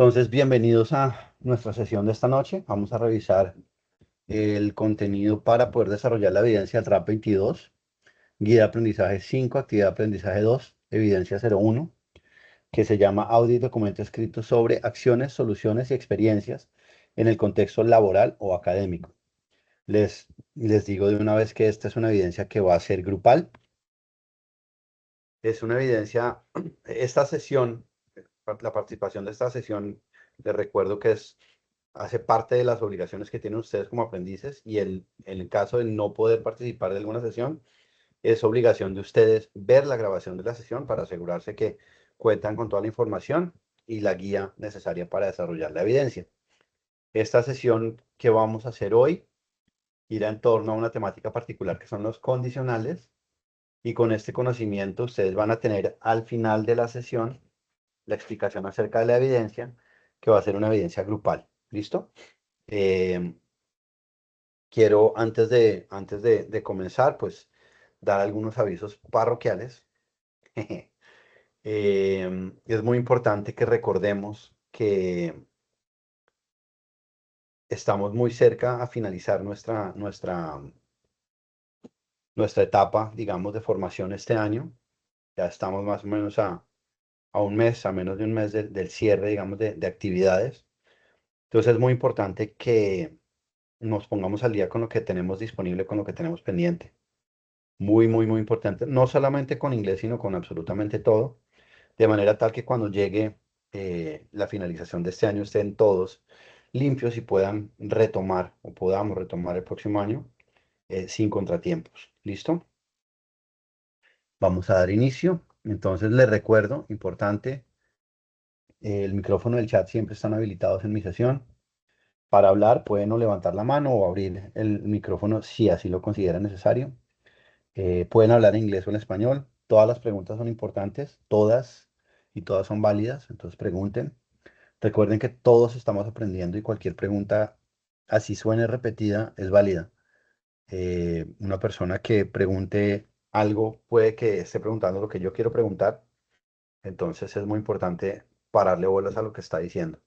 Entonces, bienvenidos a nuestra sesión de esta noche. Vamos a revisar el contenido para poder desarrollar la evidencia del RAP 22, guía de aprendizaje 5, actividad de aprendizaje 2, evidencia 01, que se llama audio y documento escrito sobre acciones, soluciones y experiencias en el contexto laboral o académico. Les digo de una vez que esta es una evidencia que va a ser grupal. Es una evidencia, esta sesión, la participación de esta sesión, les recuerdo que hace parte de las obligaciones que tienen ustedes como aprendices y en el caso de no poder participar de alguna sesión, es obligación de ustedes ver la grabación de la sesión para asegurarse que cuentan con toda la información y la guía necesaria para desarrollar la evidencia. Esta sesión que vamos a hacer hoy irá en torno a una temática particular que son los condicionales y con este conocimiento ustedes van a tener al final de la sesión la explicación acerca de la evidencia, que va a ser una evidencia grupal. ¿Listo? Eh, Quiero, antes de comenzar, pues, dar algunos avisos parroquiales. Es muy importante que recordemos que estamos muy cerca a finalizar nuestra etapa, digamos, de formación este año. Ya estamos más o menos a un mes, a menos de un mes del cierre, digamos, de actividades. Entonces es muy importante que nos pongamos al día con lo que tenemos disponible, con lo que tenemos pendiente. Muy, muy, muy importante. No solamente con inglés, sino con absolutamente todo. De manera tal que cuando llegue la finalización de este año estén todos limpios y puedan retomar o podamos retomar el próximo año sin contratiempos. ¿Listo? Vamos a dar inicio. Entonces les recuerdo, importante, el micrófono del chat siempre están habilitados en mi sesión. Para hablar pueden o levantar la mano o abrir el micrófono si así lo consideran necesario. Pueden hablar en inglés o en español. Todas las preguntas son importantes, todas y todas son válidas, entonces pregunten. Recuerden que todos estamos aprendiendo y cualquier pregunta, así suene repetida, es válida. Una persona que pregunte algo puede que esté preguntando lo que yo quiero preguntar, entonces es muy importante pararle bolas a lo que está diciendo.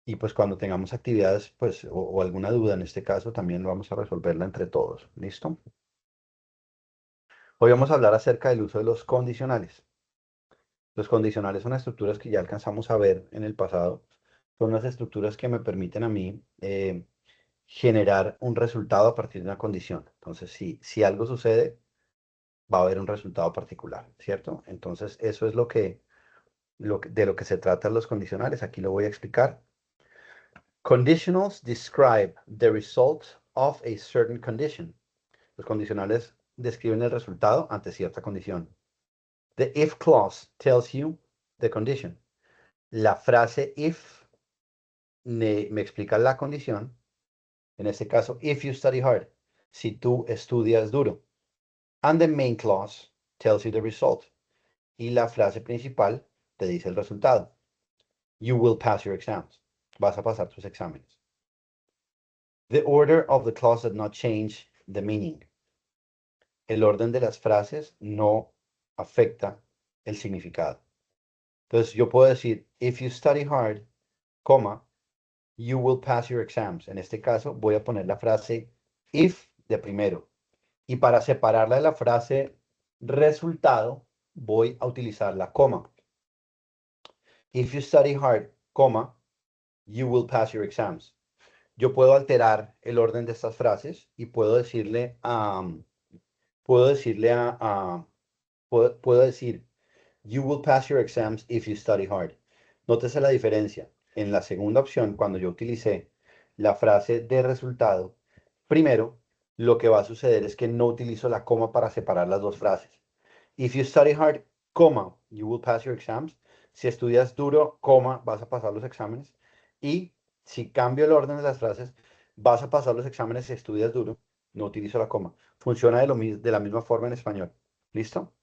Y pues cuando tengamos actividades, pues, o alguna duda en este caso, también vamos a resolverla entre todos. ¿Listo? Hoy vamos a hablar acerca del uso de los condicionales. Los condicionales son estructuras que ya alcanzamos a ver en el pasado. Son las estructuras que me permiten a mí generar un resultado a partir de una condición. Entonces, si algo sucede, va a haber un resultado particular, ¿cierto? Entonces, eso es de lo que se tratan los condicionales. Aquí lo voy a explicar. Conditionals describe the result of a certain condition. Los condicionales describen el resultado ante cierta condición. The if clause tells you the condition. La frase if me explica la condición. En este caso, if you study hard. Si tú estudias duro. And the main clause tells you the result. Y la frase principal te dice el resultado. You will pass your exams. Vas a pasar tus exámenes. The order of the clause does not change the meaning. El orden de las frases no afecta el significado. Entonces yo puedo decir, if you study hard, coma, you will pass your exams. En este caso voy a poner la frase if de primero. Y para separarla de la frase resultado, voy a utilizar la coma. If you study hard, coma, you will pass your exams. Yo puedo alterar el orden de estas frases y puedo decirle puedo decir, you will pass your exams if you study hard. Nótese la diferencia. En la segunda opción, cuando yo utilicé la frase de resultado, primero, lo que va a suceder es que no utilizo la coma para separar las dos frases. If you study hard, coma, you will pass your exams. Si estudias duro, coma, vas a pasar los exámenes. Y si cambio el orden de las frases, vas a pasar los exámenes si estudias duro, no utilizo la coma. Funciona de la misma forma en español. ¿Listo?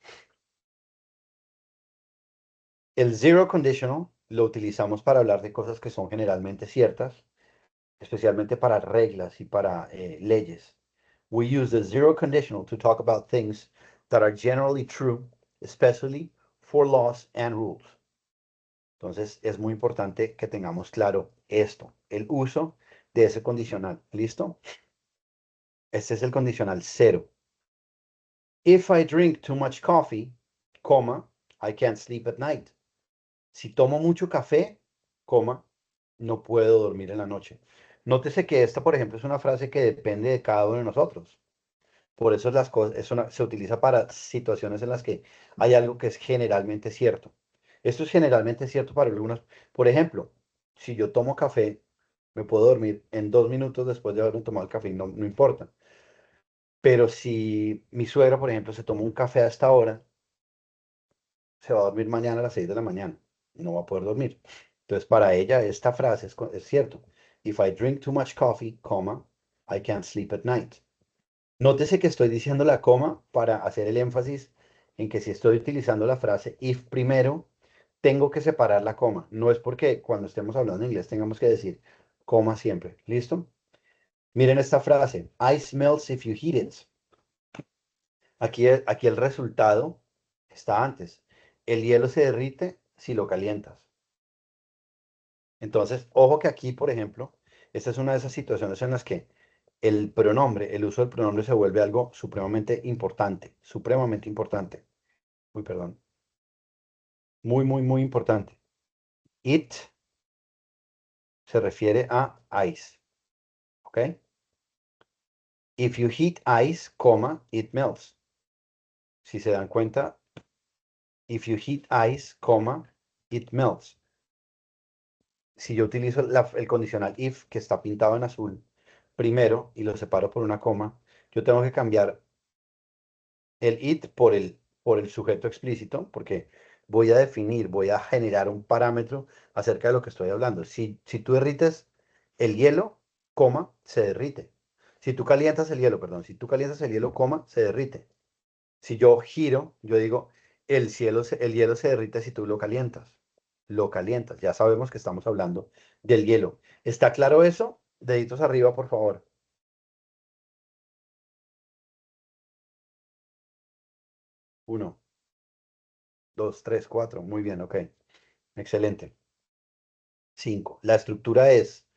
El zero conditional lo utilizamos para hablar de cosas que son generalmente ciertas, especialmente para reglas y para leyes. We use the zero conditional to talk about things that are generally true, especially for laws and rules. Entonces es muy importante que tengamos claro esto, el uso de ese condicional. ¿Listo? Este es el condicional cero. If I drink too much coffee, coma, I can't sleep at night. Si tomo mucho café, coma, no puedo dormir en la noche. Nótese que esta, por ejemplo, es una frase que depende de cada uno de nosotros. Por eso las cosas, se utiliza para situaciones en las que hay algo que es generalmente cierto. Esto es generalmente cierto para algunos. Por ejemplo, si yo tomo café, me puedo dormir en 2 minutos después de haberme tomado el café, no, no importa. Pero si mi suegra, por ejemplo, se toma un café a esta hora, se va a dormir mañana a las 6 de la mañana y no va a poder dormir. Entonces, para ella, esta frase es cierto. If I drink too much coffee, coma, I can't sleep at night. Nótese que estoy diciendo la coma para hacer el énfasis en que si estoy utilizando la frase if primero, tengo que separar la coma. No es porque cuando estemos hablando en inglés tengamos que decir coma siempre. ¿Listo? Miren esta frase. Ice melts if you heat it. Aquí el resultado está antes. El hielo se derrite si lo calientas. Entonces, ojo que aquí, por ejemplo, esta es una de esas situaciones en las que el pronombre, el uso del pronombre se vuelve algo supremamente importante, supremamente importante. Uy, perdón. Muy, muy, muy importante. It se refiere a ice, ¿ok? If you heat ice, coma, it melts. Si se dan cuenta, if you heat ice, coma, it melts. Si yo utilizo el condicional if, que está pintado en azul, primero, y lo separo por una coma, yo tengo que cambiar el it por el sujeto explícito, porque voy a definir, voy a generar un parámetro acerca de lo que estoy hablando. Si tú derrites el hielo, coma, se derrite. Si tú calientas el hielo, perdón, si tú calientas el hielo, coma, se derrite. Si yo giro, yo digo, el hielo se derrite si tú lo calientas. Lo calientas. Ya sabemos que estamos hablando del hielo. ¿Está claro eso? Deditos arriba, por favor. Uno, dos, tres, cuatro. Muy bien, ok. Excelente. Cinco. La estructura es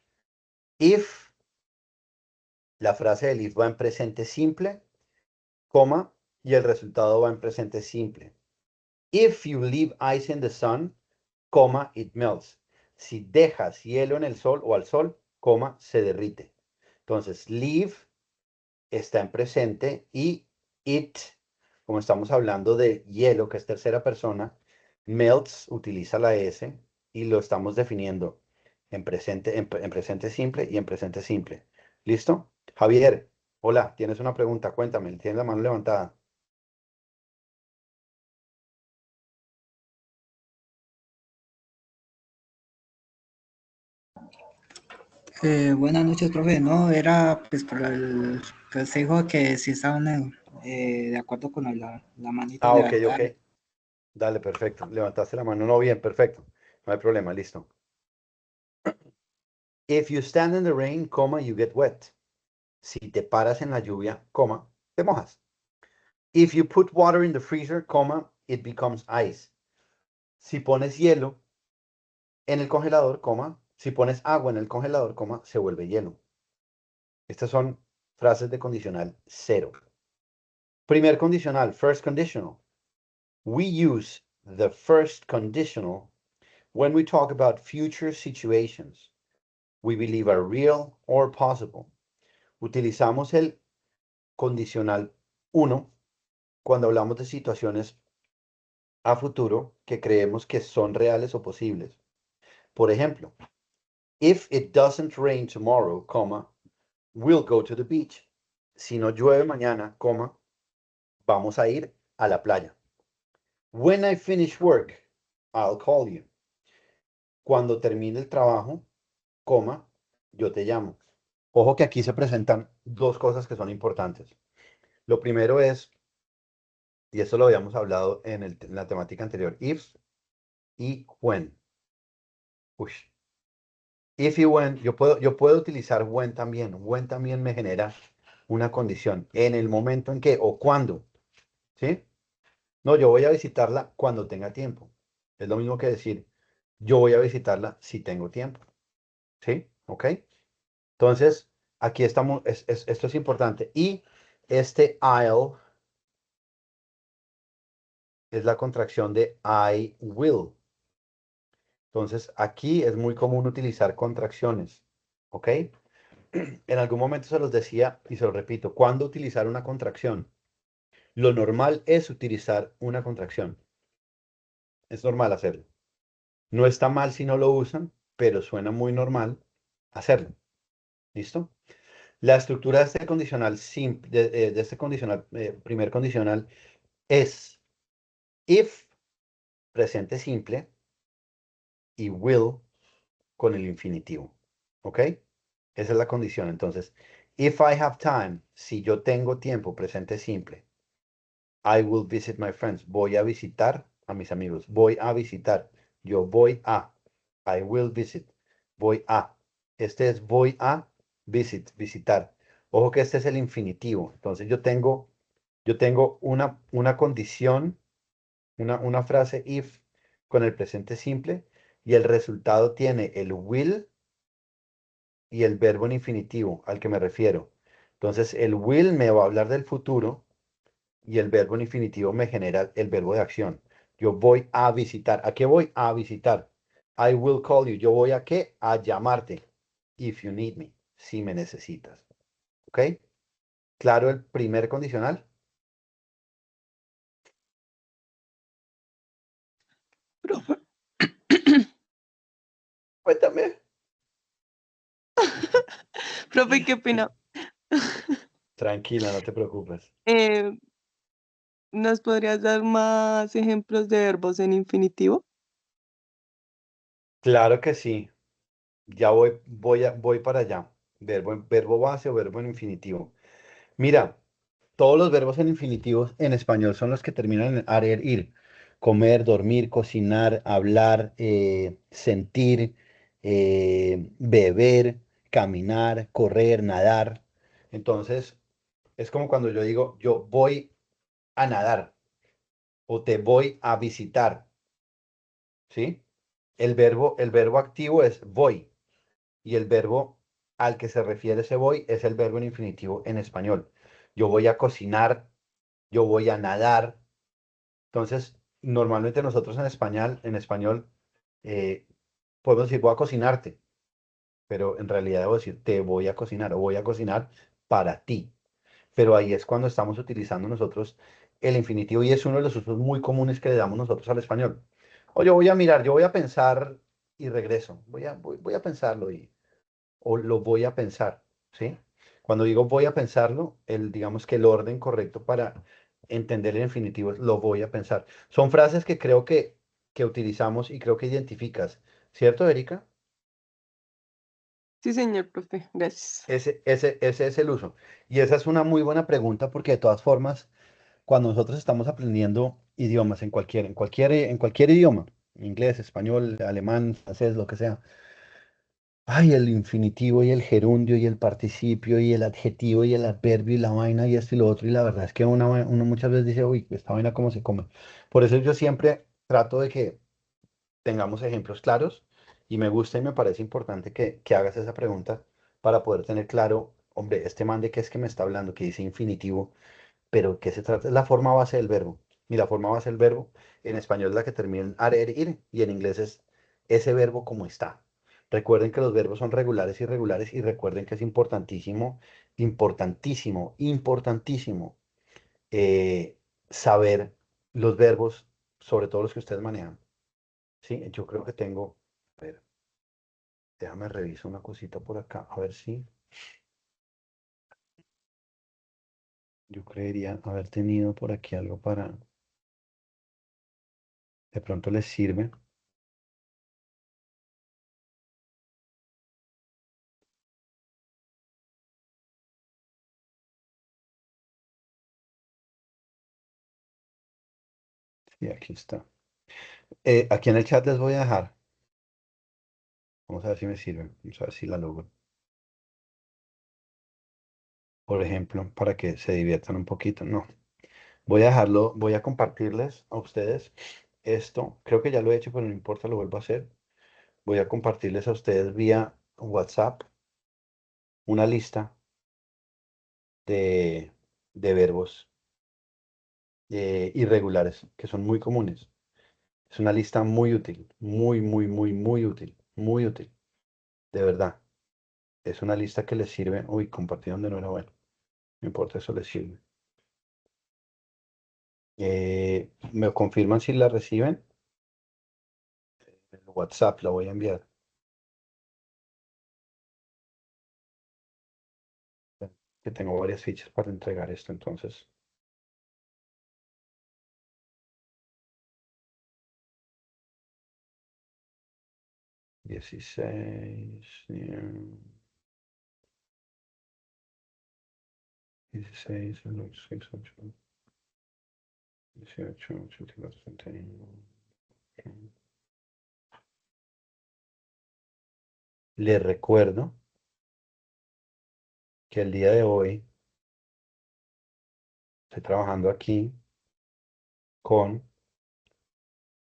if, la frase del if va en presente simple, coma, y el resultado va en presente simple. If you leave ice in the sun, coma, it melts. Si dejas hielo en el sol o al sol, coma, se derrite. Entonces, leave está en presente y it, como estamos hablando de hielo, que es tercera persona, melts utiliza la S y lo estamos definiendo en presente, en presente simple y en presente simple. ¿Listo? Javier, hola, tienes una pregunta, cuéntame, tienes la mano levantada. Buenas noches, profe. No, era pues para el consejo que si estaban de acuerdo con la manita Ah, ok, ok. levantada. Dale, perfecto. Levantaste la mano. No, bien, perfecto. No hay problema, listo. If you stand in the rain, coma, you get wet. Si te paras en la lluvia, coma, te mojas. If you put water in the freezer, coma, it becomes ice. Si pones hielo en el congelador, coma, si pones agua en el congelador, coma, se vuelve hielo. Estas son frases de condicional cero. Primer condicional, first conditional. We use the first conditional when we talk about future situations we believe are real or possible. Utilizamos el condicional uno cuando hablamos de situaciones a futuro que creemos que son reales o posibles. Por ejemplo, if it doesn't rain tomorrow, coma, we'll go to the beach. Si no llueve mañana, coma, vamos a ir a la playa. When I finish work, I'll call you. Cuando termine el trabajo, coma, yo te llamo. Ojo que aquí se presentan dos cosas que son importantes. Lo primero es, y eso lo habíamos hablado en la temática anterior, if y when. Uy. If y when, yo puedo utilizar when también. When también me genera una condición. En el momento en que o cuando. ¿Sí? No, yo voy a visitarla cuando tenga tiempo. Es lo mismo que decir, Yo voy a visitarla si tengo tiempo. ¿Sí? ¿Ok? Entonces, aquí estamos, esto es importante. Y este I'll es la contracción de I will. Entonces, aquí es muy común utilizar contracciones. ¿Ok? En algún momento se los decía y se lo repito, ¿cuándo utilizar una contracción? Lo normal es utilizar una contracción. Es normal hacerlo. No está mal si no lo usan, pero suena muy normal hacerlo. ¿Listo? La estructura de este condicional, de este condicional, primer condicional, es if, presente simple, y will con el infinitivo. ¿Ok? Esa es la condición. Entonces, if I have time, si yo tengo tiempo, presente simple. I will visit my friends. Voy a visitar a mis amigos. Voy a visitar. Yo voy a. I will visit. Voy a. Este es voy a visitar. Ojo que este es el infinitivo. Entonces yo tengo una condición, una frase if con el presente simple y el resultado tiene el will y el verbo en infinitivo al que me refiero. Entonces el will me va a hablar del futuro y el verbo en infinitivo me genera el verbo de acción. Yo voy a visitar. ¿A qué voy? A visitar. I will call you. ¿Yo voy a qué? A llamarte. If you need me. Si me necesitas. ¿Ok? Claro, el primer condicional. Profe, Cuéntame. profe, ¿qué opina? Tranquila, no te preocupes. Eh, ¿Nos podrías dar más ejemplos de verbos en infinitivo? Claro que sí. Ya voy para allá. Verbo base o verbo en infinitivo. Mira, todos los verbos en infinitivos en español son los que terminan en arer, ir. Comer, dormir, cocinar, hablar, sentir, beber, caminar, correr, nadar. Entonces, es como cuando yo digo, yo voy a nadar o te voy a visitar, ¿sí? El verbo activo es voy y el verbo al que se refiere ese voy es el verbo en infinitivo en español. Yo voy a cocinar, yo voy a nadar. Entonces, normalmente nosotros en español, eh, podemos decir voy a cocinarte, pero en realidad debo decir te voy a cocinar o voy a cocinar para ti. Pero ahí es cuando estamos utilizando nosotros el infinitivo y es uno de los usos muy comunes que le damos nosotros al español. O yo voy a mirar, yo voy a pensar y regreso. Voy a pensarlo o lo voy a pensar, ¿sí? Cuando digo voy a pensarlo, digamos que el orden correcto para entender el infinitivo es lo voy a pensar. Son frases que creo que utilizamos y creo que identificas, ¿cierto, Erika? Sí, señor profe, gracias. Ese es el uso. Y esa es una muy buena pregunta porque de todas formas, cuando nosotros estamos aprendiendo idiomas en cualquier idioma, inglés, español, alemán, francés, lo que sea, ay, el infinitivo y el gerundio y el participio y el adjetivo y el adverbio y la vaina y esto y lo otro. Y la verdad es que uno muchas veces dice, uy, esta vaina cómo se come. Por eso yo siempre trato de que tengamos ejemplos claros y me gusta y me parece importante que hagas esa pregunta para poder tener claro, hombre, este man de qué es que me está hablando, que dice infinitivo, pero ¿qué se trata? Es la forma base del verbo. Y la forma base del verbo en español es la que termina en arer, ir, y en inglés es ese verbo como está. Recuerden que los verbos son regulares y irregulares y recuerden que es importantísimo, importantísimo, importantísimo eh, saber los verbos, sobre todo los que ustedes manejan. Sí, yo creo que tengo, a ver, déjame revisar una cosita por acá, a ver si yo creería haber tenido por aquí algo para, de pronto les sirve. Sí, aquí está. Aquí en el chat les voy a dejar. Vamos a ver si me sirven. Vamos a ver si la logro. Por ejemplo, para que se diviertan un poquito. No. Voy a dejarlo, voy a compartirles a ustedes esto. Creo que ya lo he hecho, pero no importa, lo vuelvo a hacer. voy a compartirles a ustedes vía WhatsApp una lista de verbos irregulares que son muy comunes. Es una lista muy útil, muy útil, muy útil, de verdad. Es una lista que les sirve. Uy, compartí donde no era bueno. No importa, eso les sirve. ¿Me confirman si la reciben? El WhatsApp la voy a enviar. Que tengo varias fichas para entregar esto, entonces. Dieciséis, 16, 8, 18, 84, 31. Les recuerdo que el día de hoy estoy trabajando aquí con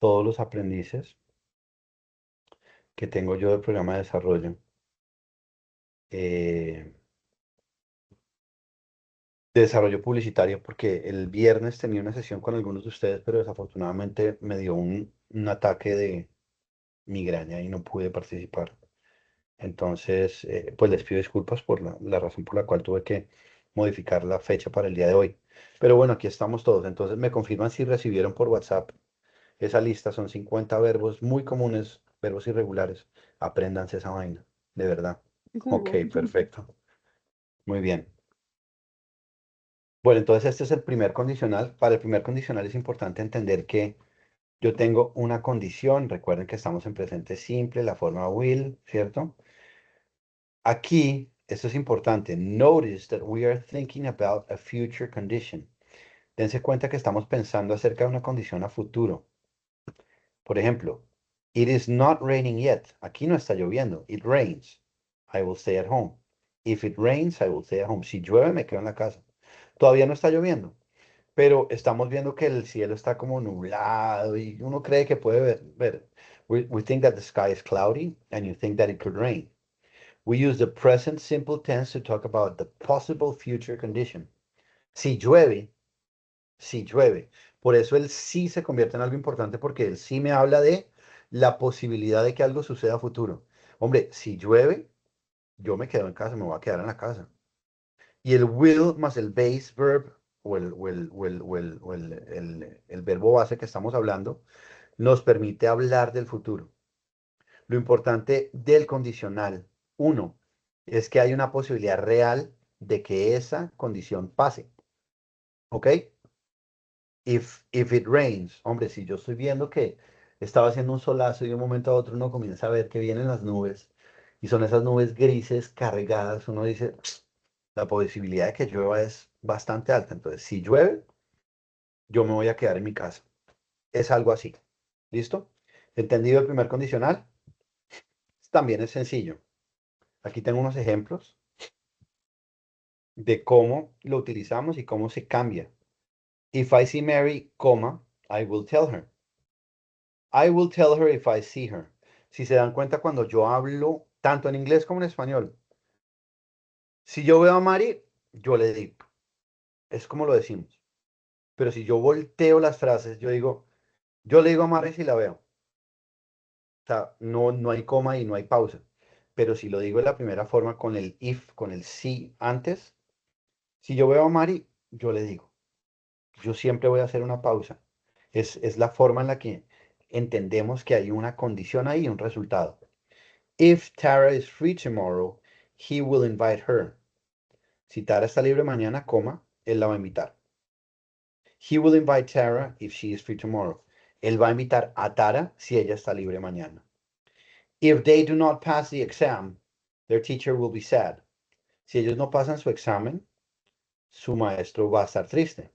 todos los aprendices que tengo yo del programa de desarrollo. eh, de desarrollo publicitario, porque el viernes tenía una sesión con algunos de ustedes, pero desafortunadamente me dio un ataque de migraña y no pude participar. Entonces, pues les pido disculpas por la razón por la cual tuve que modificar la fecha para el día de hoy. Pero bueno, aquí estamos todos. Entonces, me confirman si recibieron por WhatsApp esa lista. Son 50 verbos muy comunes, verbos irregulares. Apréndanse esa vaina, de verdad. Sí, Ok, señor. perfecto. Muy bien. Bueno, entonces este es el primer condicional. Para el primer condicional es importante entender que yo tengo una condición. Recuerden que estamos en presente simple, la forma will, ¿cierto? Aquí, esto es importante. Notice that we are thinking about a future condition. Dense cuenta que estamos pensando acerca de una condición a futuro. Por ejemplo, it is not raining yet. Aquí no está lloviendo. It rains. I will stay at home. If it rains, I will stay at home. Si llueve, me quedo en la casa. Todavía no está lloviendo, pero estamos viendo que el cielo está como nublado y uno cree que puede ver. We think that the sky is cloudy and you think that it could rain. We use the present simple tense to talk about the possible future condition. Si llueve, si llueve. Por eso el sí se convierte en algo importante porque el sí me habla de la posibilidad de que algo suceda a futuro. Hombre, si llueve, yo me quedo en casa, me voy a quedar en la casa. Y el will más el base verb o el verbo base que estamos hablando nos permite hablar del futuro. Lo importante del condicional, uno, es que hay una posibilidad real de que esa condición pase. ¿Ok? If it rains, hombre, si yo estoy viendo que estaba haciendo un solazo y de un momento a otro uno comienza a ver que vienen las nubes y son esas nubes grises cargadas, uno dice, la posibilidad de que llueva es bastante alta. Entonces, si llueve, yo me voy a quedar en mi casa. Es algo así. ¿Listo? ¿Entendido el primer condicional? También es sencillo. Aquí tengo unos ejemplos de cómo lo utilizamos y cómo se cambia. If I see Mary, coma, I will tell her. I will tell her if I see her. Si se dan cuenta cuando yo hablo, tanto en inglés como en español, si yo veo a Mari, yo le digo. Es como lo decimos. Pero si yo volteo las frases, yo le digo a Mari si la veo. O sea, no hay coma y no hay pausa. Pero si lo digo de la primera forma con el if, con el sí antes, si yo veo a Mari, yo le digo. Yo siempre voy a hacer una pausa. Es la forma en la que entendemos que hay una condición ahí y un resultado. If Tara is free tomorrow, he will invite her. Si Tara está libre mañana, coma, él la va a invitar. He will invite Tara if she is free tomorrow. Él va a invitar a Tara si ella está libre mañana. If they do not pass the exam, their teacher will be sad. Si ellos no pasan su examen, su maestro va a estar triste.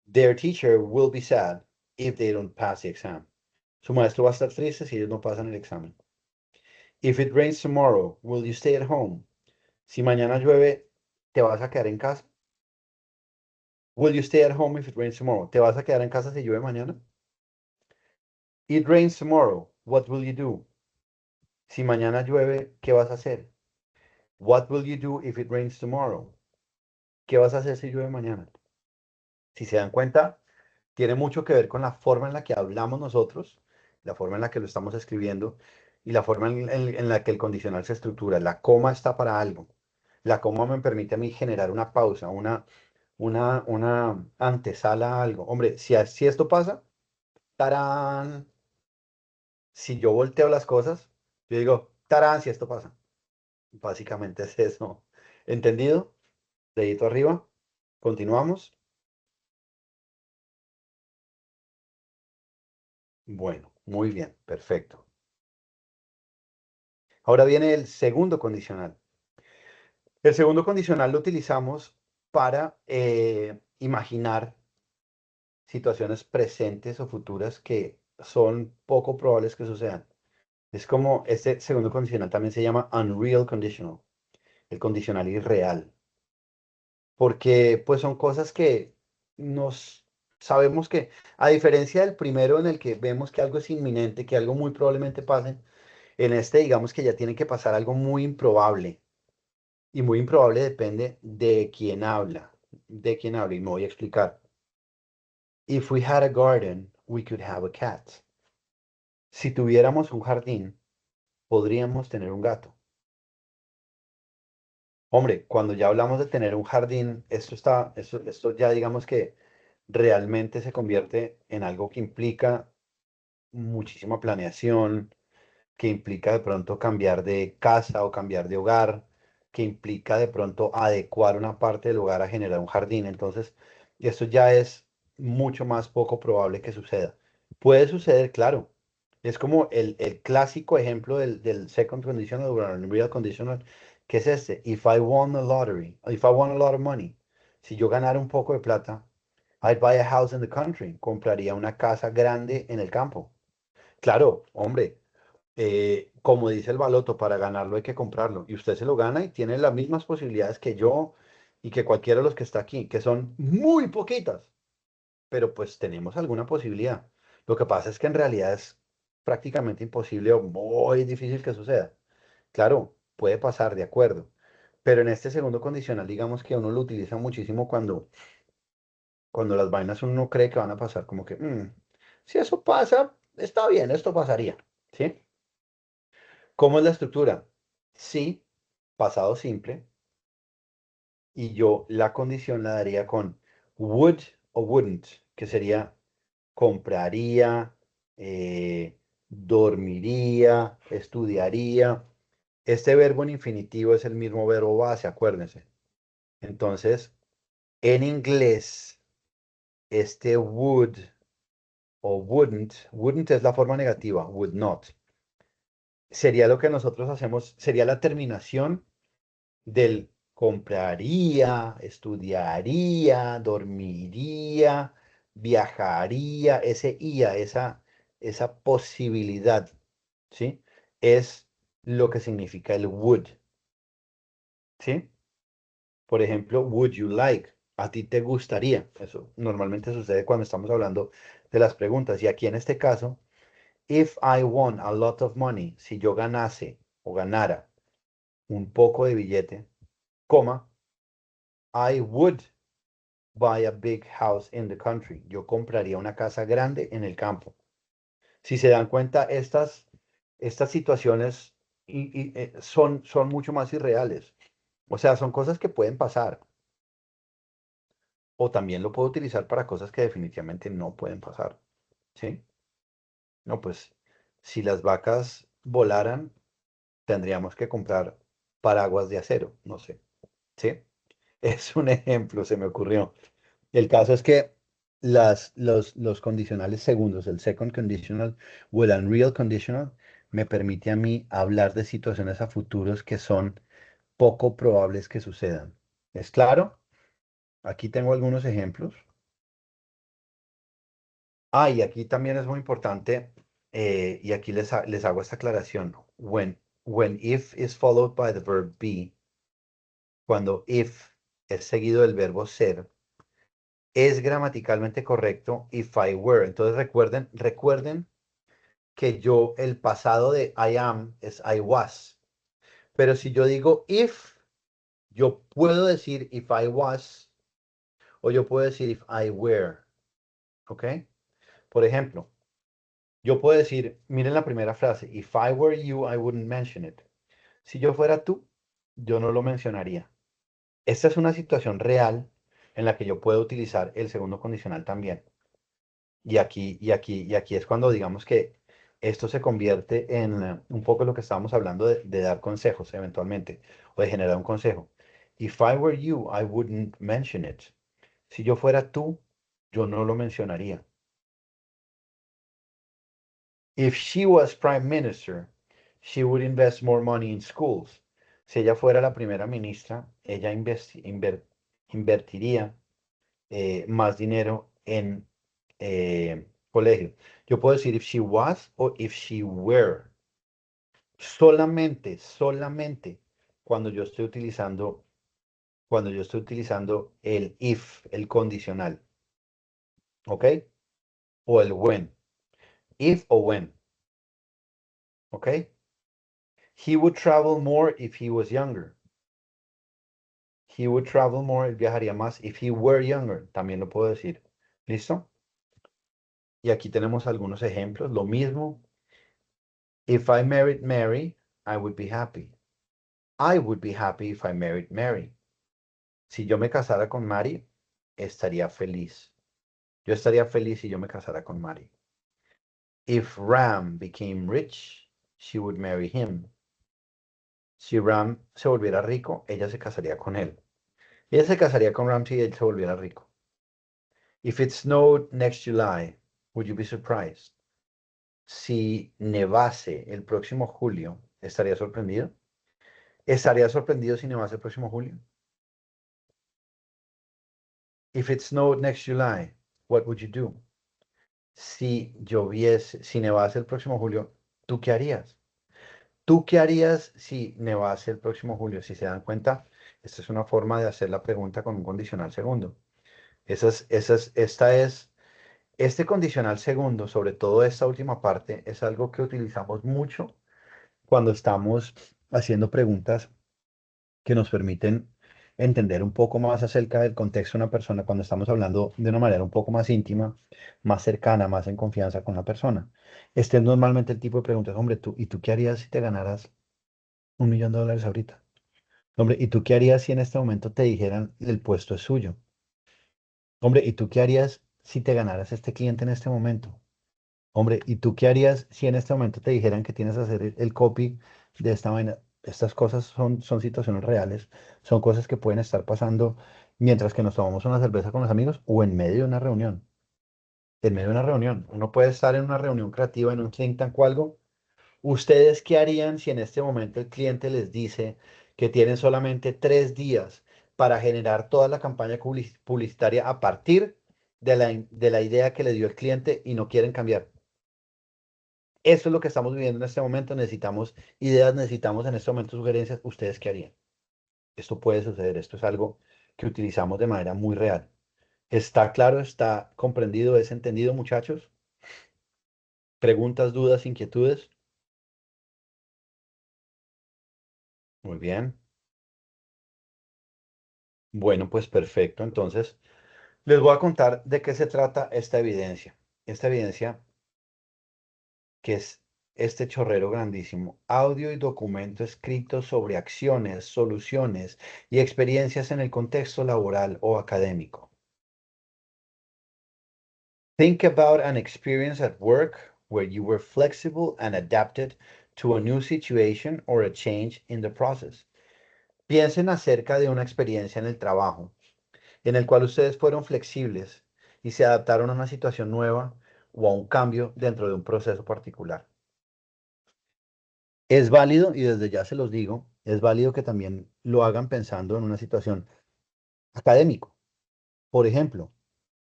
Their teacher will be sad if they don't pass the exam. Su maestro va a estar triste si ellos no pasan el examen. If it rains tomorrow, will you stay at home? Si mañana llueve, ¿te vas a quedar en casa? Will you stay at home if it rains tomorrow? ¿Te vas a quedar en casa si llueve mañana? It rains tomorrow. What will you do? Si mañana llueve, ¿qué vas a hacer? What will you do if it rains tomorrow? ¿Qué vas a hacer si llueve mañana? Si se dan cuenta, tiene mucho que ver con la forma en la que hablamos nosotros, la forma en la que lo estamos escribiendo y la forma en la que el condicional se estructura. La coma está para algo. La coma me permite a mí generar una pausa, una antesala a algo. Hombre, si esto pasa, tarán, si yo volteo las cosas, yo digo, tarán, si esto pasa. Básicamente es eso. ¿Entendido? Dedito arriba. Continuamos. Bueno, muy bien, perfecto. Ahora viene el segundo condicional. El segundo condicional lo utilizamos para imaginar situaciones presentes o futuras que son poco probables que sucedan. Es como este segundo condicional también se llama Unreal Conditional, el condicional irreal, porque pues son cosas que nos sabemos que, a diferencia del primero en el que vemos que algo es inminente, que algo muy probablemente pase, en este digamos que ya tiene que pasar algo muy improbable. Y muy improbable depende de quién habla, y me voy a explicar. If we had a garden, we could have a cat. Si tuviéramos un jardín, podríamos tener un gato. Hombre, cuando ya hablamos de tener un jardín, esto ya digamos que realmente se convierte en algo que implica muchísima planeación, que implica de pronto cambiar de casa o cambiar de hogar, que implica de pronto adecuar una parte del hogar a generar un jardín. Entonces, esto ya es mucho más poco probable que suceda. Puede suceder, claro. Es como el clásico ejemplo del second conditional o el real conditional, que es este. If I won a lottery, if I won a lot of money, si yo ganara un poco de plata, I'd buy a house in the country. Compraría una casa grande en el campo. Claro, hombre, como dice el baloto, para ganarlo hay que comprarlo. Y usted se lo gana y tiene las mismas posibilidades que yo y que cualquiera de los que está aquí, que son muy poquitas, pero pues tenemos alguna posibilidad. Lo que pasa es que en realidad es prácticamente imposible o muy difícil que suceda. Claro, puede pasar, de acuerdo. Pero en este segundo condicional, digamos que uno lo utiliza muchísimo cuando las vainas uno no cree que van a pasar, como que, si eso pasa, está bien, esto pasaría, ¿sí? ¿Cómo es la estructura? Sí, pasado simple, y yo la condición la daría con would o wouldn't, que sería compraría, dormiría, estudiaría. Este verbo en infinitivo es el mismo verbo base, acuérdense. Entonces, en inglés, este would o wouldn't es la forma negativa, would not. Sería lo que nosotros hacemos, sería la terminación del compraría, estudiaría, dormiría, viajaría, ese ia, esa posibilidad, ¿sí? Es lo que significa el would, ¿sí? Por ejemplo, would you like? ¿A ti te gustaría? Eso normalmente sucede cuando estamos hablando de las preguntas. Y aquí en este caso, if I won a lot of money, si yo ganase o ganara un poco de billete, coma, I would buy a big house in the country. Yo compraría una casa grande en el campo. Si se dan cuenta, estas situaciones son mucho más irreales. O sea, son cosas que pueden pasar. O también lo puedo utilizar para cosas que definitivamente no pueden pasar. ¿Sí? No, pues si las vacas volaran, tendríamos que comprar paraguas de acero. No sé. ¿Sí? Es un ejemplo, se me ocurrió. El caso es que los condicionales segundos, el second conditional o el unreal conditional, me permite a mí hablar de situaciones a futuros que son poco probables que sucedan. ¿Es claro? Aquí tengo algunos ejemplos. Ah, y aquí también es muy importante, y aquí les hago esta aclaración. When if is followed by the verb be, cuando if es seguido del verbo ser, es gramaticalmente correcto if I were. Entonces recuerden que el pasado de I am es I was. Pero si yo digo if, yo puedo decir if I was o yo puedo decir if I were. ¿Ok? Por ejemplo, yo puedo decir, miren la primera frase, if I were you, I wouldn't mention it. Si yo fuera tú, yo no lo mencionaría. Esta es una situación real en la que yo puedo utilizar el segundo condicional también. Y aquí es cuando digamos que esto se convierte en un poco lo que estábamos hablando de dar consejos eventualmente, o de generar un consejo. If I were you, I wouldn't mention it. Si yo fuera tú, yo no lo mencionaría. If she was prime minister, she would invest more money in schools. Si ella fuera la primera ministra, ella invertiría más dinero en colegio. Yo puedo decir if she was o if she were. Solamente cuando yo estoy utilizando el if, el condicional, ¿ok? O el when. If o when, ¿ok? He would travel more if he was younger. He would travel more, él viajaría más if he were younger. También lo puedo decir. ¿Listo? Y aquí tenemos algunos ejemplos. Lo mismo. If I married Mary, I would be happy. I would be happy if I married Mary. Si yo me casara con Mary, estaría feliz. Yo estaría feliz si yo me casara con Mary. If Ram became rich, she would marry him. Si Ram se volviera rico, ella se casaría con él. Ella se casaría con Ram si él se volviera rico. If it snowed next July, would you be surprised? Si nevase el próximo julio, ¿estaría sorprendido? ¿Estaría sorprendido si nevase el próximo julio? If it snowed next July, what would you do? Si lloviese, si nevase el próximo julio, ¿tú qué harías? ¿Tú qué harías si nevase el próximo julio? Si se dan cuenta, esta es una forma de hacer la pregunta con un condicional segundo. Este condicional segundo, sobre todo esta última parte, es algo que utilizamos mucho cuando estamos haciendo preguntas que nos permiten entender un poco más acerca del contexto de una persona cuando estamos hablando de una manera un poco más íntima, más cercana, más en confianza con la persona. Este es normalmente el tipo de preguntas, hombre, ¿y tú qué harías si te ganaras $1 millón ahorita? Hombre, ¿y tú qué harías si en este momento te dijeran el puesto es suyo? Hombre, ¿y tú qué harías si te ganaras este cliente en este momento? Hombre, ¿y tú qué harías si en este momento te dijeran que tienes que hacer el copy de esta vaina? Estas cosas son situaciones reales, son cosas que pueden estar pasando mientras que nos tomamos una cerveza con los amigos o en medio de una reunión. En medio de una reunión. Uno puede estar en una reunión creativa, en un think tank o algo. ¿Ustedes qué harían si en este momento el cliente les dice que tienen solamente 3 días para generar toda la campaña publicitaria a partir de la idea que le dio el cliente y no quieren cambiar? Eso es lo que estamos viviendo en este momento. Necesitamos ideas, necesitamos en este momento sugerencias. ¿Ustedes qué harían? Esto puede suceder. Esto es algo que utilizamos de manera muy real. ¿Está claro? ¿Está comprendido? ¿Es entendido, muchachos? ¿Preguntas, dudas, inquietudes? Muy bien. Bueno, pues perfecto. Entonces, les voy a contar de qué se trata esta evidencia. Esta evidencia que es este chorrero grandísimo, audio y documento escrito sobre acciones, soluciones y experiencias en el contexto laboral o académico. Think about an experience at work where you were flexible and adapted to a new situation or a change in the process. Piensen acerca de una experiencia en el trabajo en el cual ustedes fueron flexibles y se adaptaron a una situación nueva o a un cambio dentro de un proceso particular. Es válido, y desde ya se los digo, es válido que también lo hagan pensando en una situación académico. Por ejemplo,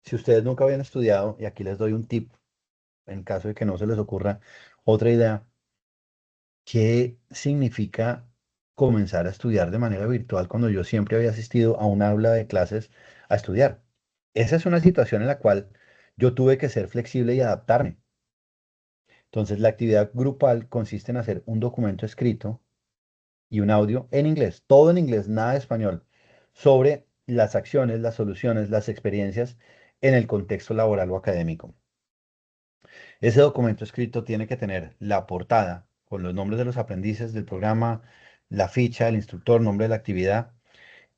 si ustedes nunca habían estudiado, y aquí les doy un tip, en caso de que no se les ocurra otra idea, ¿qué significa comenzar a estudiar de manera virtual cuando yo siempre había asistido a un aula de clases a estudiar? Esa es una situación en la cual yo tuve que ser flexible y adaptarme. Entonces, la actividad grupal consiste en hacer un documento escrito y un audio en inglés, todo en inglés, nada de español, sobre las acciones, las soluciones, las experiencias en el contexto laboral o académico. Ese documento escrito tiene que tener la portada con los nombres de los aprendices del programa, la ficha, el instructor, nombre de la actividad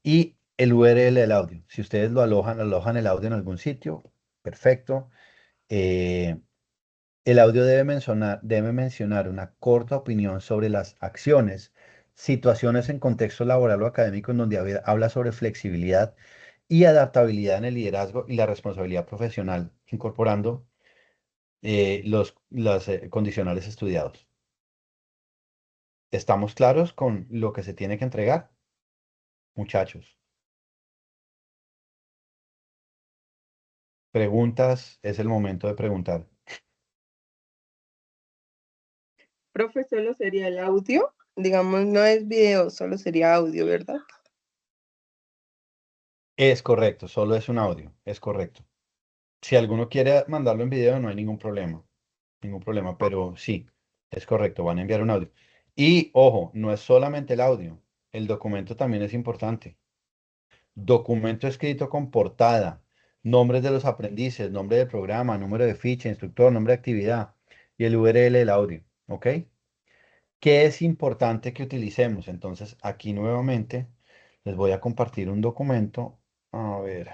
y el URL del audio. Si ustedes alojan el audio en algún sitio, perfecto. Eh, el audio debe mencionar una corta opinión sobre las acciones, situaciones en contexto laboral o académico en donde habla sobre flexibilidad y adaptabilidad en el liderazgo y la responsabilidad profesional, incorporando los condicionales estudiados. ¿Estamos claros con lo que se tiene que entregar, muchachos? Preguntas, es el momento de preguntar. Profe, solo sería el audio. Digamos, no es video, solo sería audio, ¿verdad? Es correcto, solo es un audio, es correcto. Si alguno quiere mandarlo en video, no hay ningún problema, pero sí, es correcto, van a enviar un audio. Y ojo, no es solamente el audio, el documento también es importante. Documento escrito con portada, nombres de los aprendices, nombre del programa, número de ficha, instructor, nombre de actividad y el URL del audio, ¿ok? ¿Qué es importante que utilicemos? Entonces, aquí nuevamente les voy a compartir un documento. A ver.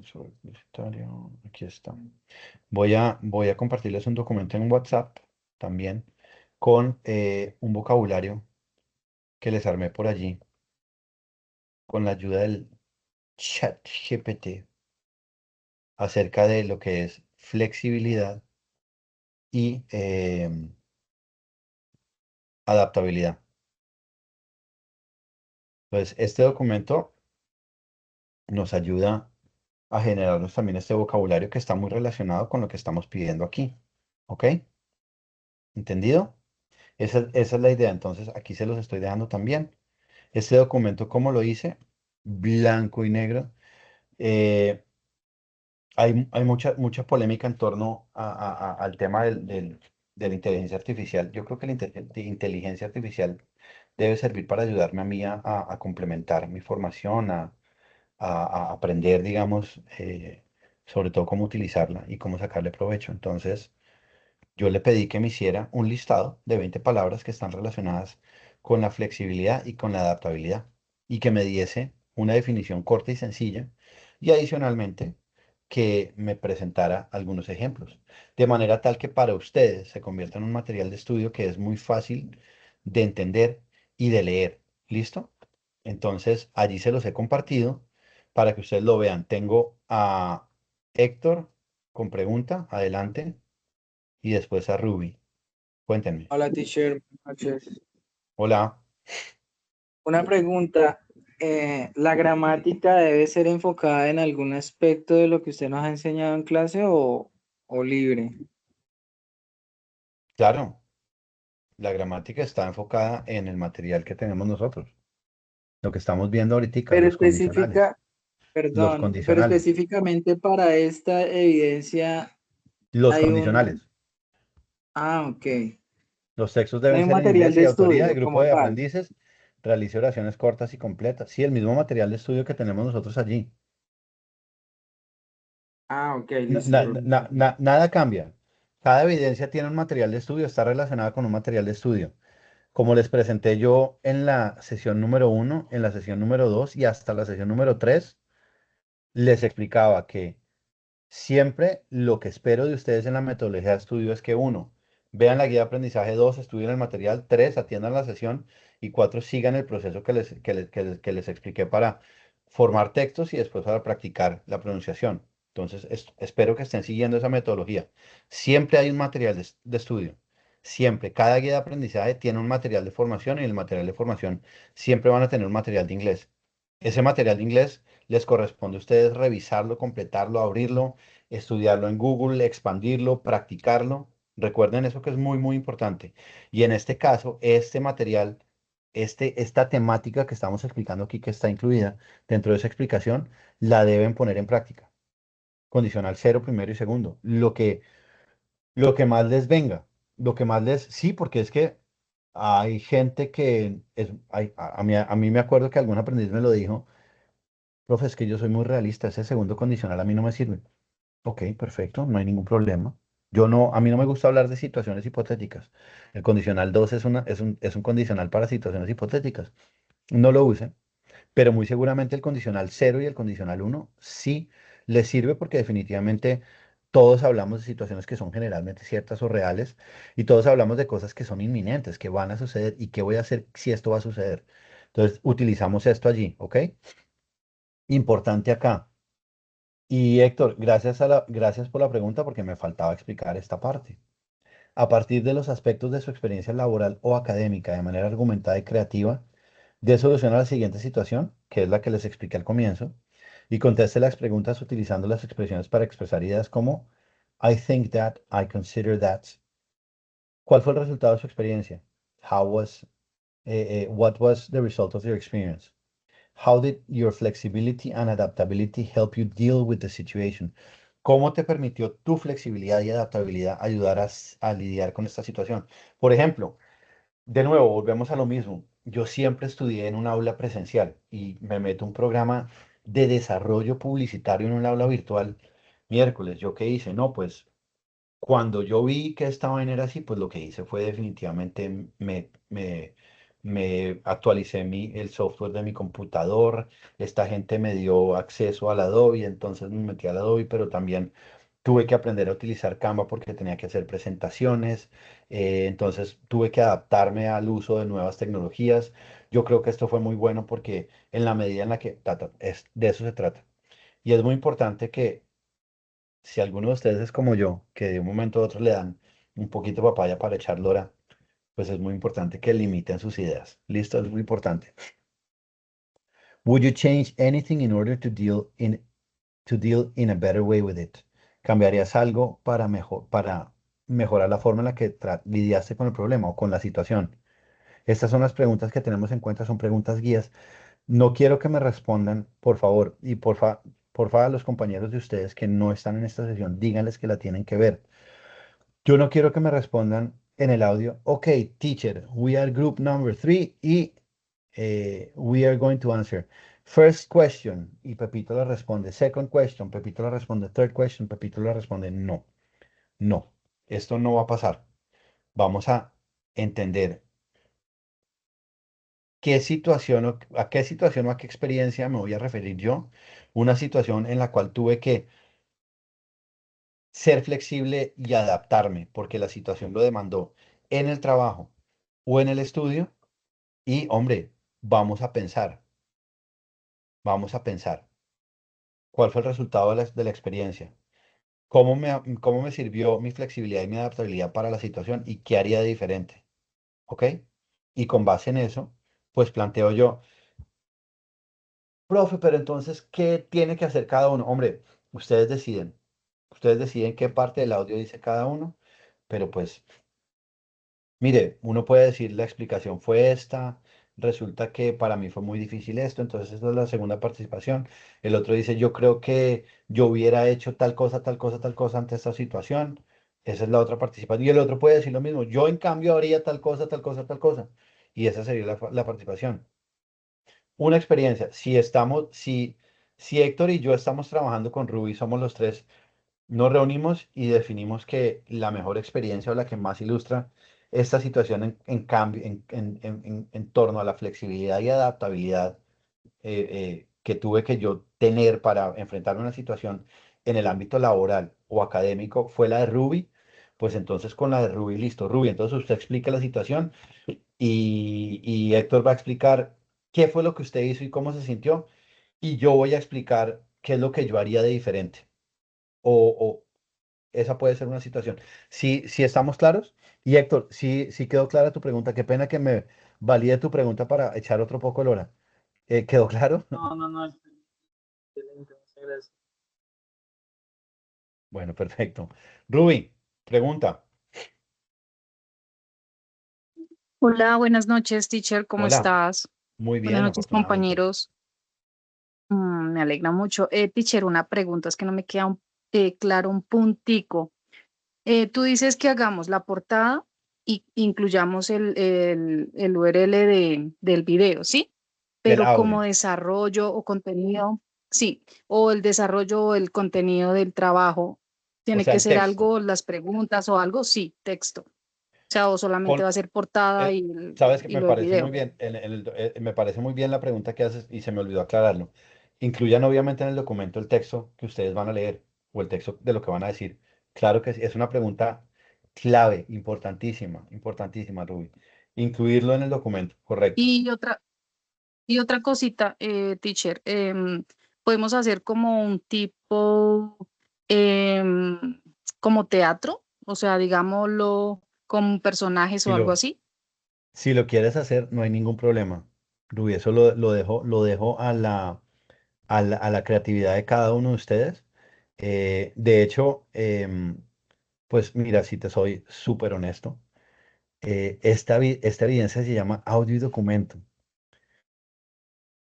Sobre publicitario, aquí está. Voy a compartirles un documento en WhatsApp también con un vocabulario que les armé por allí con la ayuda del chat GPT acerca de lo que es flexibilidad y adaptabilidad. Entonces, este documento nos ayuda a generarnos también este vocabulario que está muy relacionado con lo que estamos pidiendo aquí. ¿Ok? ¿Entendido? Esa es la idea. Entonces, aquí se los estoy dejando también. Este documento, ¿cómo lo hice? Blanco y negro. Eh, hay mucha polémica en torno al tema de la inteligencia artificial. Yo creo que la inteligencia artificial debe servir para ayudarme a mí a complementar mi formación, a aprender, digamos, sobre todo cómo utilizarla y cómo sacarle provecho. Entonces, yo le pedí que me hiciera un listado de 20 palabras que están relacionadas con la flexibilidad y con la adaptabilidad y que me diese una definición corta y sencilla y adicionalmente que me presentara algunos ejemplos, de manera tal que para ustedes se convierta en un material de estudio que es muy fácil de entender y de leer. ¿Listo? Entonces, allí se los he compartido para que ustedes lo vean. Tengo a Héctor con pregunta, adelante, y después a Ruby. Cuéntenme. Hola, teacher. Buenas noches. Hola. Una pregunta. ¿La gramática debe ser enfocada en algún aspecto de lo que usted nos ha enseñado en clase o libre? Claro, la gramática está enfocada en el material que tenemos nosotros. Lo que estamos viendo ahorita, Pero los condicionales. Los pero condicionales. específicamente para esta evidencia Los hay un, condicionales. ok. Los textos No hay deben un ser en material inglés y de de autoría del estudio grupo como de tal. aprendices. Realice oraciones cortas y completas. Sí, el mismo material de estudio que tenemos nosotros allí. Ok, listo, profe. Nada cambia. Cada evidencia tiene un material de estudio, está relacionada con un material de estudio. Como les presenté yo en la sesión número 1, en la sesión número 2 y hasta la sesión número 3, les explicaba que siempre lo que espero de ustedes en la metodología de estudio es que uno, vean la guía de aprendizaje, dos, estudien el material, tres, atiendan la sesión y cuatro, sigan el proceso que les expliqué para formar textos y después para practicar la pronunciación. Entonces, espero que estén siguiendo esa metodología. Siempre hay un material de estudio. Siempre, cada guía de aprendizaje tiene un material de formación y el material de formación siempre van a tener un material de inglés. Ese material de inglés les corresponde a ustedes revisarlo, completarlo, abrirlo, estudiarlo en Google, expandirlo, practicarlo. Recuerden eso que es muy, muy importante. Y en este caso, este material esta temática que estamos explicando aquí, que está incluida dentro de esa explicación, la deben poner en práctica. Condicional cero, primero y segundo. Lo que más les venga, lo que más les... Sí, porque es que hay gente que... a mí me acuerdo que algún aprendiz me lo dijo, profe, es que yo soy muy realista, ese segundo condicional a mí no me sirve. Ok, perfecto, no hay ningún problema. A mí no me gusta hablar de situaciones hipotéticas. El condicional 2 es un condicional para situaciones hipotéticas. No lo use, pero muy seguramente el condicional cero y el condicional uno sí les sirve porque definitivamente todos hablamos de situaciones que son generalmente ciertas o reales y todos hablamos de cosas que son inminentes, que van a suceder y qué voy a hacer si esto va a suceder. Entonces, utilizamos esto allí, ¿ok? Importante acá. Y Héctor, gracias por la pregunta porque me faltaba explicar esta parte. A partir de los aspectos de su experiencia laboral o académica de manera argumentada y creativa, dé solución a la siguiente situación, que es la que les expliqué al comienzo, y conteste las preguntas utilizando las expresiones para expresar ideas como I think that, I consider that. ¿Cuál fue el resultado de su experiencia? What was the result of your experience? How did your flexibility and adaptability help you deal with the situation? ¿Cómo te permitió tu flexibilidad y adaptabilidad ayudar a lidiar con esta situación? Por ejemplo, de nuevo, volvemos a lo mismo. Yo siempre estudié en un aula presencial y me meto a un programa de desarrollo publicitario en un aula virtual miércoles. ¿Yo qué hice? No, pues cuando yo vi que esta vaina era así, pues lo que hice fue definitivamente me actualicé el software de mi computador. Esta gente me dio acceso al Adobe, entonces me metí al Adobe, pero también tuve que aprender a utilizar Canva porque tenía que hacer presentaciones. Entonces tuve que adaptarme al uso de nuevas tecnologías. Yo creo que esto fue muy bueno porque en la medida en la que de eso se trata. Y es muy importante que si alguno de ustedes es como yo, que de un momento a otro le dan un poquito de papaya para echar lora, pues es muy importante que limiten sus ideas. ¿Listo? Es muy importante. Would you change anything in order to deal in a better way with it? ¿Cambiarías algo para mejorar la forma en la que lidiaste con el problema o con la situación? Estas son las preguntas que tenemos en cuenta, son preguntas guías. No quiero que me respondan, por favor, y porfa a los compañeros de ustedes que no están en esta sesión, díganles que la tienen que ver. Yo no quiero que me respondan en el audio, ok, teacher, we are group number 3 y we are going to answer. First question, y Pepito le responde. Second question, Pepito le responde. Third question, Pepito le responde. No, no, esto no va a pasar. Vamos a entender a qué situación o a qué experiencia me voy a referir yo. Una situación en la cual tuve que ser flexible y adaptarme porque la situación lo demandó en el trabajo o en el estudio. Y, hombre, vamos a pensar cuál fue el resultado de la experiencia, cómo me sirvió mi flexibilidad y mi adaptabilidad para la situación y qué haría de diferente, ¿ok? Y con base en eso, pues planteo yo, profe, pero entonces, ¿qué tiene que hacer cada uno? Hombre, ustedes deciden qué parte del audio dice cada uno, pero pues mire, uno puede decir la explicación fue esta, resulta que para mí fue muy difícil esto, entonces esta es la segunda participación. El otro dice, yo creo que yo hubiera hecho tal cosa, tal cosa, tal cosa ante esta situación. Esa es la otra participación. Y el otro puede decir lo mismo, yo en cambio haría tal cosa, tal cosa, tal cosa. Y esa sería la participación. Una experiencia, si Héctor y yo estamos trabajando con Ruby, somos los tres, nos reunimos y definimos que la mejor experiencia o la que más ilustra esta situación en cambio, en torno a la flexibilidad y adaptabilidad que tuve que yo tener para enfrentar una situación en el ámbito laboral o académico fue la de Ruby, pues entonces con la de Ruby, listo, Ruby, entonces usted explica la situación y Héctor va a explicar qué fue lo que usted hizo y cómo se sintió y yo voy a explicar qué es lo que yo haría de diferente. O esa puede ser una situación. Si estamos claros. Y Héctor, si quedó clara tu pregunta. Qué pena que me valide tu pregunta para echar otro poco el hora. ¿Quedó claro? No, no, no, excelente, muchas gracias. Bueno, perfecto. Ruby, pregunta. Hola, buenas noches, teacher, ¿cómo Hola, estás? muy Buenas bien, noches, afortunadamente. compañeros. Me alegra mucho. Teacher, una pregunta, es que no me queda claro un puntico. Tú dices que hagamos la portada y incluyamos el URL del video, ¿sí? Del Pero como audio. desarrollo o contenido, sí, o el desarrollo o el contenido del trabajo, O tiene sea, que el ser texto. algo, las preguntas o algo, sí, texto. O sea, o solamente Pon, va a ser portada eh, sabes que y me lo del parece muy video. bien, me parece muy bien la pregunta que haces y se me olvidó aclararlo. Incluyan obviamente en el documento el texto que ustedes van a leer o el texto de lo que van a decir. Claro que sí, es una pregunta clave, importantísima, importantísima, Ruby. Incluirlo en el documento, correcto. Y otra cosita, teacher, podemos hacer como un tipo, em, como teatro, o sea, digámoslo, con personajes Si o algo lo, así. si lo quieres hacer, no hay ningún problema. Ruby, eso lo dejo a la creatividad de cada uno de ustedes. De hecho, pues mira, si te soy súper honesto, esta evidencia se llama audio y documento.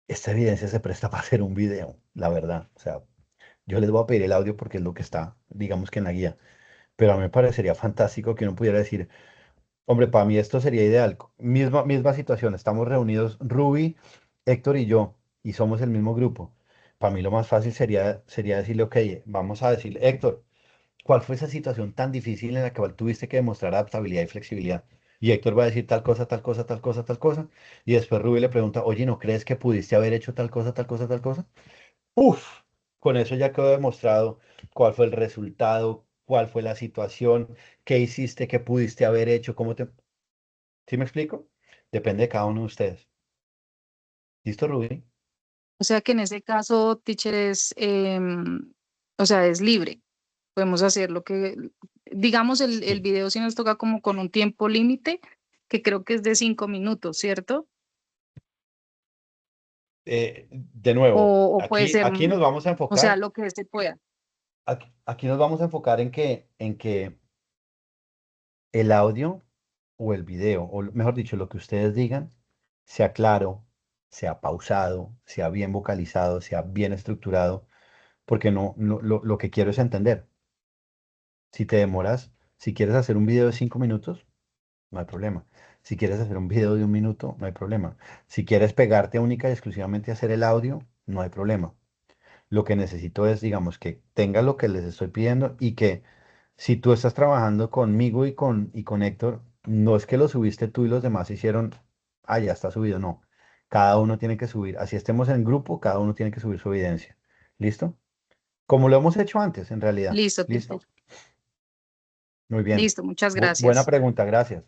Esta evidencia se presta para hacer un video, la verdad. O sea, yo les voy a pedir el audio porque es lo que está, digamos que en la guía. Pero a mí me parecería fantástico que uno pudiera decir, hombre, para mí esto sería ideal. Misma situación, estamos reunidos Ruby, Héctor y yo, y somos el mismo grupo. Para mí lo más fácil sería decirle, ok, vamos a decirle, Héctor, ¿cuál fue esa situación tan difícil en la que tuviste que demostrar adaptabilidad y flexibilidad? Y Héctor va a decir tal cosa, tal cosa, tal cosa, tal cosa. Y después Rubí le pregunta, oye, ¿no crees que pudiste haber hecho tal cosa, tal cosa, tal cosa? Uf, con eso ya quedó demostrado cuál fue el resultado, cuál fue la situación, qué hiciste, qué pudiste haber hecho, cómo te... ¿Sí me explico? Depende de cada uno de ustedes. ¿Listo, Rubí? O sea que en ese caso, teacher, o sea, es libre. Podemos hacer lo que, digamos, el Sí. video si nos toca como con un tiempo límite, que creo que es de 5 minutos, ¿cierto? De nuevo, O puede ser, aquí nos vamos a o sea, enfocar, lo que se pueda. aquí nos vamos a enfocar en que el audio o el video, o mejor dicho, lo que ustedes digan, sea claro, sea pausado, sea bien vocalizado, sea bien estructurado, porque lo que quiero es entender. Si te demoras, si quieres hacer un video de 5 minutos, no hay problema. Si quieres hacer un video de 1 minuto, no hay problema. Si quieres pegarte única y exclusivamente a hacer el audio, no hay problema. Lo que necesito es, digamos, que tenga lo que les estoy pidiendo y que si tú estás trabajando conmigo y con Héctor, no es que lo subiste tú y los demás hicieron, ah, ya está subido, no. Cada uno tiene que subir, así estemos en grupo, cada uno tiene que subir su evidencia. ¿Listo? Como lo hemos hecho antes, en realidad. Listo, ¿Listo? teacher. Muy bien. Listo, muchas Buena gracias. pregunta, gracias.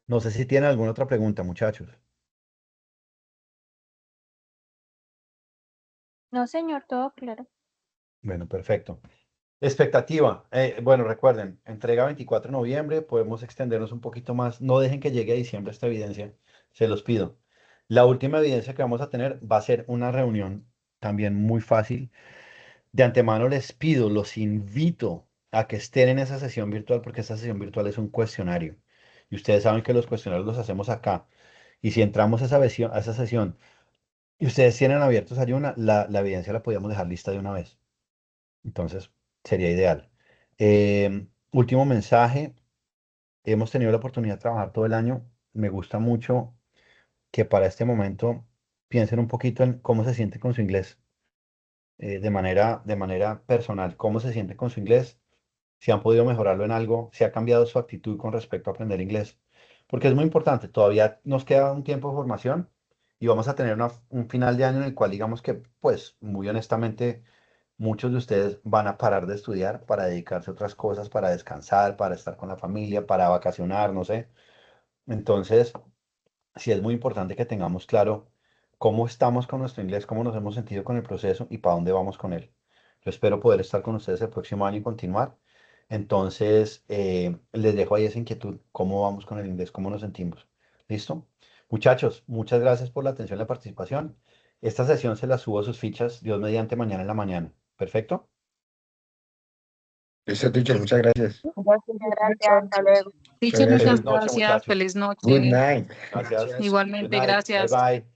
No sé si tienen alguna otra pregunta, muchachos. No, señor, todo claro. Bueno, perfecto. Expectativa. Bueno, recuerden, entrega 24 de noviembre, podemos extendernos un poquito más. No dejen que llegue a diciembre esta evidencia, se los pido. La última evidencia que vamos a tener va a ser una reunión también muy fácil. De antemano les pido, los invito a que estén en esa sesión virtual porque esa sesión virtual es un cuestionario. Y ustedes saben que los cuestionarios los hacemos acá. Y si entramos a esa sesión y ustedes tienen abiertos Ayuna, la evidencia la podíamos dejar lista de una vez. Entonces, sería ideal. Último mensaje. Hemos tenido la oportunidad de trabajar todo el año. Me gusta mucho que para este momento piensen un poquito en cómo se siente con su inglés, de manera personal. ¿Cómo se siente con su inglés? Si han podido mejorarlo en algo, si ha cambiado su actitud con respecto a aprender inglés. Porque es muy importante. Todavía nos queda un tiempo de formación y vamos a tener un final de año en el cual digamos que, pues, muy honestamente muchos de ustedes van a parar de estudiar para dedicarse a otras cosas, para descansar, para estar con la familia, para vacacionar, no sé. Entonces, sí es muy importante que tengamos claro cómo estamos con nuestro inglés, cómo nos hemos sentido con el proceso y para dónde vamos con él. Yo espero poder estar con ustedes el próximo año y continuar. Entonces, les dejo ahí esa inquietud, cómo vamos con el inglés, cómo nos sentimos. ¿Listo? Muchachos, muchas gracias por la atención y la participación. Esta sesión se la subo a sus fichas, Dios mediante, mañana en la mañana. ¿Perfecto? Listo, teacher, muchas gracias. Gracias, hasta luego. Teacher, Feliz muchas noche, gracias. muchachos. Feliz noche. Good night. Gracias. Gracias. Igualmente, Good night. gracias. Bye bye.